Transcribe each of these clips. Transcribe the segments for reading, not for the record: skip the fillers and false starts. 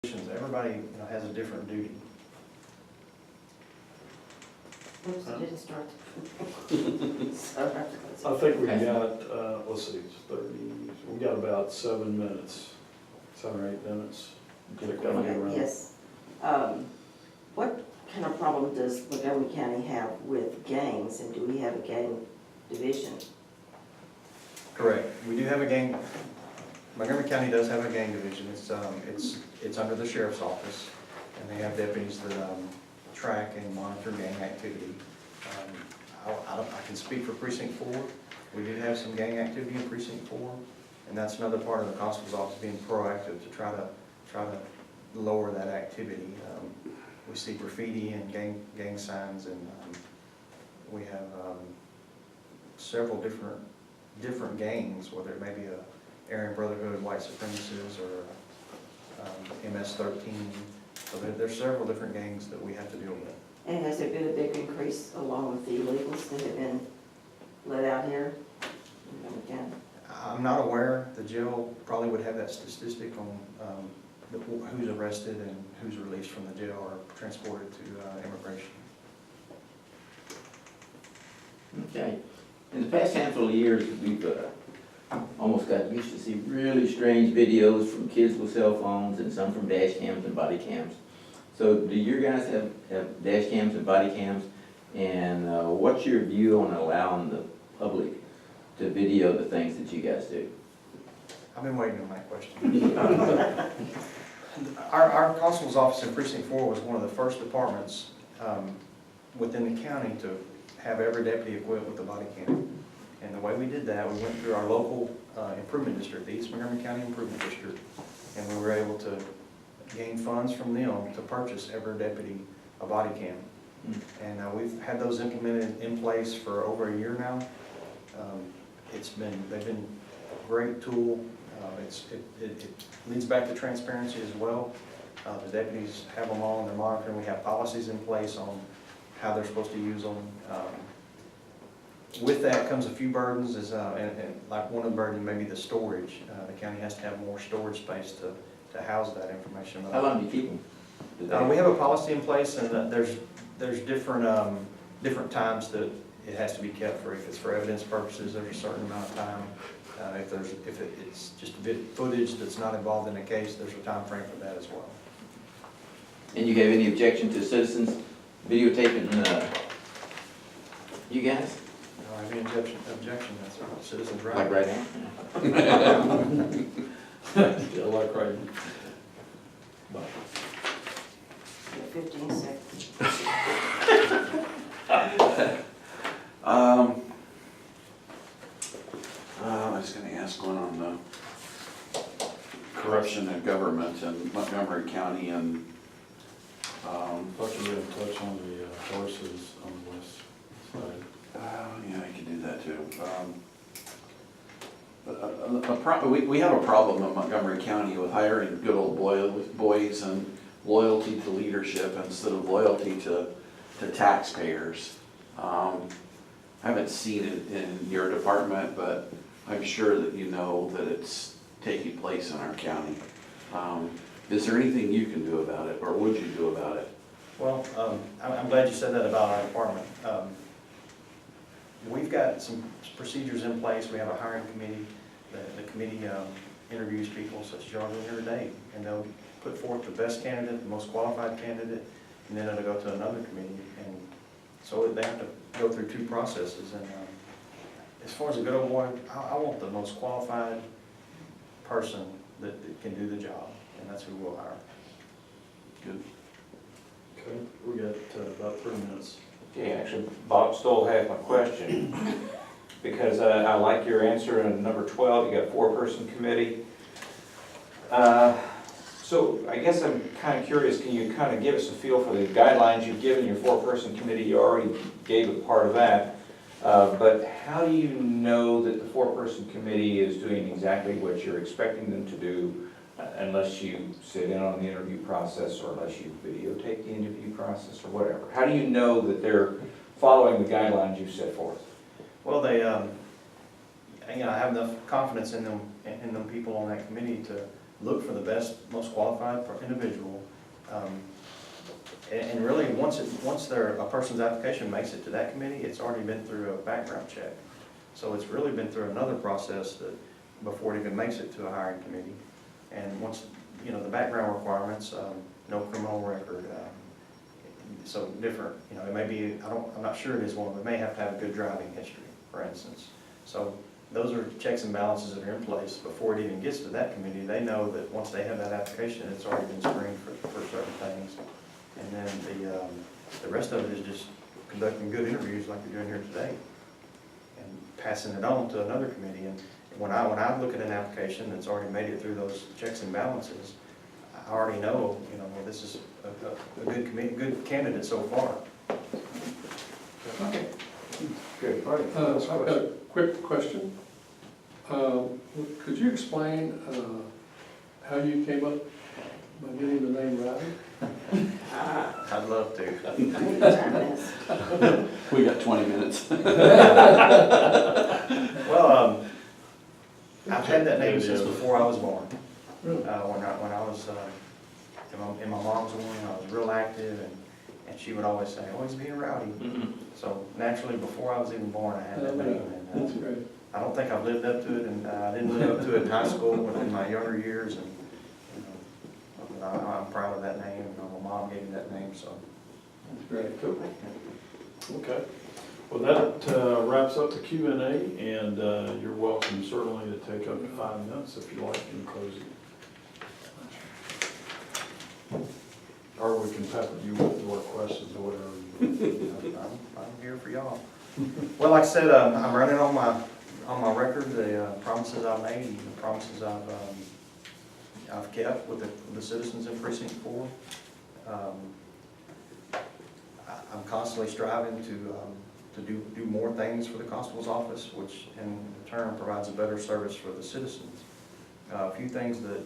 Everybody, has a different duty. Oops, I didn't start. I think we got, let's see, it's 30, we got about 7 minutes, 7 or 8 minutes. Get it going around. Yes. What kind of problem does Montgomery County have with gangs, and do we have a gang division? Correct. We do have a gang, Montgomery County does have a gang division. It's under the sheriff's office, and they have deputies that track and monitor gang activity. I can speak for Precinct 4. We did have some gang activity in Precinct 4, and that's another part of the constable's office being proactive to try to lower that activity. We see graffiti and gang signs, and we have several different gangs, whether it may be a Aryan Brotherhood, white supremacists, or MS-13. So there's several different gangs that we have to deal with. And has there been a big increase along with the illegals that have been let out here in Montgomery County? I'm not aware. The jail probably would have that statistic on who's arrested and who's released from the jail or transported to immigration. Okay. In the past handful of years, we've almost got used to see really strange videos from kids with cell phones and some from dash cams and body cams. So do your guys have dash cams and body cams? And what's your view on allowing the public to video the things that you guys do? I've been waiting on that question. Our constable's office in Precinct 4 was one of the first departments within the county to have every deputy equipped with a body cam. And the way we did that, we went through our local improvement district, the East Montgomery County Improvement District, and we were able to gain funds from them to purchase every deputy a body cam. And we've had those implemented in place for over a year now. They've been a great tool. It leads back to transparency as well. The deputies have them all and they're monitoring. We have policies in place on how they're supposed to use them. With that comes a few burdens, and like one of the burdens may be the storage. The county has to have more storage space to house that information. How long do you keep them? We have a policy in place, and there's different times that it has to be kept for. If it's for evidence purposes, there's a certain amount of time. If it's just footage that's not involved in a case, there's a time frame for that as well. And you have any objection to citizens videotaping you guys? No, I have any objection, that's a citizen's right. Like right now? Yeah, like right now. Bye. 15 seconds. I was going to ask one on the corruption in government in Montgomery County, and Thought you were going to touch on the horses on the west side. yeah, I could do that too. We have a problem in Montgomery County with hiring good old boys and loyalty to leadership instead of loyalty to taxpayers. I haven't seen it in your department, but I'm sure that you know that it's taking place in our county. Is there anything you can do about it, or would you do about it? Well, I'm glad you said that about our department. We've got some procedures in place. We have a hiring committee. The committee interviews people such as y'all doing here today, and they'll put forth the best candidate, the most qualified candidate, and then it'll go to another committee. And so they have to go through two processes. And as far as a good old boy, I want the most qualified person that can do the job, and that's who we'll hire. Good. Okay, we got about 3 minutes. Okay, actually, Bob stole half my question, because I like your answer on number 12, you got 4-person committee. So I guess I'm kind of curious, can you kind of give us a feel for the guidelines you've given your 4-person committee? You already gave a part of that, but how do you know that the 4-person committee is doing exactly what you're expecting them to do, unless you sit in on the interview process, or unless you videotape the interview process, or whatever? How do you know that they're following the guidelines you've set forth? Well, I have enough confidence in them people on that committee to look for the best, most qualified individual. And really, once a person's application makes it to that committee, it's already been through a background check. So it's really been through another process that, before it even makes it to a hiring committee. And once, you know, the background requirements, no criminal record, so different, you know, it may be, I'm not sure it is one, but may have to have a good driving history, for instance. So those are checks and balances that are in place before it even gets to that committee. They know that once they have that application, it's already been screened for certain things. And then the rest of it is just conducting good interviews like we're doing here today and passing it on to another committee. And when I look at an application that's already made it through those checks and balances, I already know, you know, well, this is a good candidate so far. Okay. Okay, all right. I've got a quick question. Could you explain how you came up by getting the name Rowdy? I'd love to. We got 20 minutes. Well, I've had that name since before I was born. Really? When I was in my mom's womb, I was real active, and she would always say, always being rowdy. So naturally, before I was even born, I had that name. That's And great. I don't think I've lived up to it, and I didn't live up to it in high school or in my younger years. And you know, but I'm proud of that name, and my mom gave me that name, so. That's great. Cool. Okay. Well, that wraps up the Q&A, and you're welcome certainly to take up to 5 minutes if you like in closing. Or we can pepper you with more questions or whatever. I'm here for y'all. Well, like I said, I'm running on my record, the promises I've made, and the promises I've kept with the citizens in Precinct 4. I'm constantly striving to do more things for the constable's office, which in turn provides a better service for the citizens. A few things that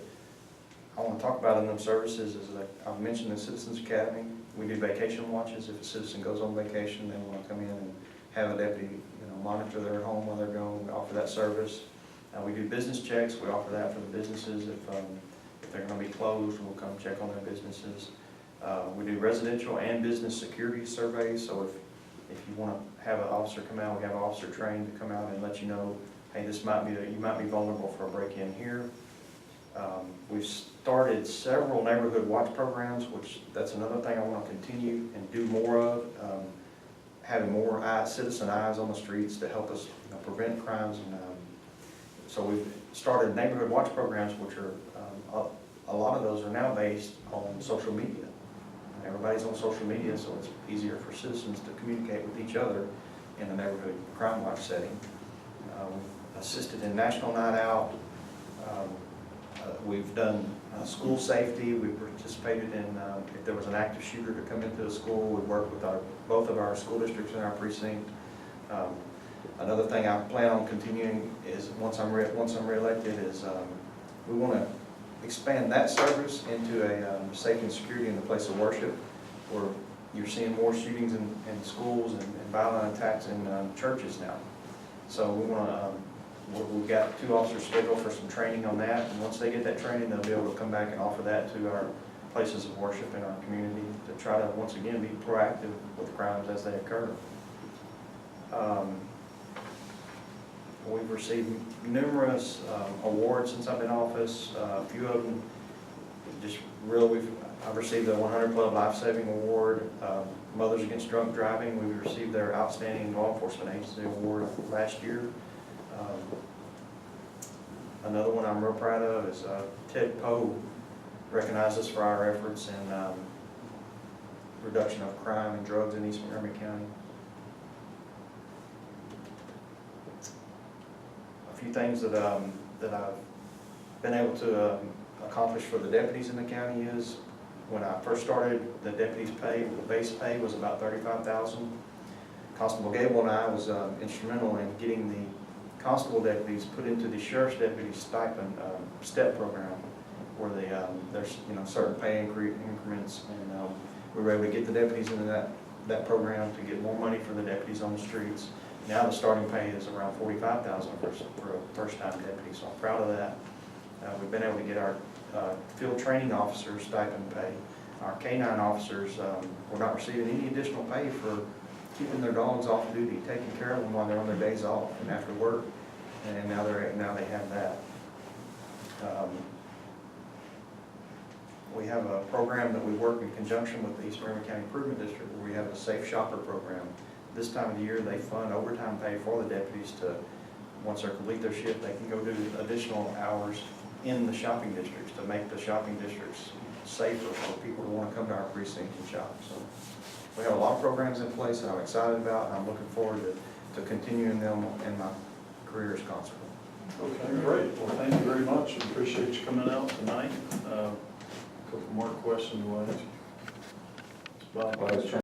I want to talk about in them services is that I've mentioned the Citizens Academy. We do vacation watches. If a citizen goes on vacation, they want to come in and have a deputy, you know, monitor their home while they're gone. We offer that service. We do business checks. We offer that for the businesses. If they're going to be closed, we'll come check on their businesses. We do residential and business security surveys. So if you want to have an officer come out, we have an officer trained to come out and let you know, hey, you might be vulnerable for a break-in here. We've started several neighborhood watch programs, which that's another thing I want to continue and do more of. Having more citizen eyes on the streets to help us, you know, prevent crimes. And so we've started neighborhood watch programs, which are a lot of those are now based on social media. Everybody's on social media, so it's easier for citizens to communicate with each other in a neighborhood crime watch setting. We've assisted in National Night Out. We've done school safety. We've participated in, if there was an active shooter to come into a school, we work with both of our school districts in our precinct. Another thing I plan on continuing is, once I'm reelected, is we want to expand that service into a safety and security in the place of worship, where you're seeing more shootings in schools and violent attacks in churches now. So we want to, we've got 2 officers scheduled for some training on that, and once they get that training, they'll be able to come back and offer that to our places of worship in our community to try to, once again, be proactive with crimes as they occur. We've received numerous awards since I've been in office. A few of them just I've received the 100 Club Life Saving Award. Mothers Against Drunk Driving, we received their Outstanding Law Enforcement Agency Award last year. Another one I'm real proud of is Ted Poe recognized us for our efforts in reduction of crime and drugs in East Montgomery County. A few things that I've been able to accomplish for the deputies in the county is, when I first started, the deputies' pay, the base pay was about $35,000. Constable Gable and I was instrumental in getting the constable deputies put into the sheriff's deputy stipend STEP program, where there's certain pay increments, and we were able to get the deputies into that program to get more money for the deputies on the streets. Now the starting pay is around $45,000 for a first-time deputy, so I'm proud of that. We've been able to get our field training officers stipend pay. Our K-9 officers, were not receiving any additional pay for keeping their dogs off duty, taking care of them while they're on their days off and after work, and now they have that. We have a program that we work in conjunction with the East Marion County Improvement District, where we have a Safe Shopper program. This time of the year, they fund overtime pay for the deputies to, once they complete their shift, they can go do additional hours in the shopping districts to make the shopping districts safer for people who want to come to our precinct and shop. So we have a lot of programs in place that I'm excited about, and I'm looking forward to continuing them in my career as constable. Okay, great. Well, thank you very much. Appreciate you coming out tonight. Couple more questions, Wade. Well, I was trying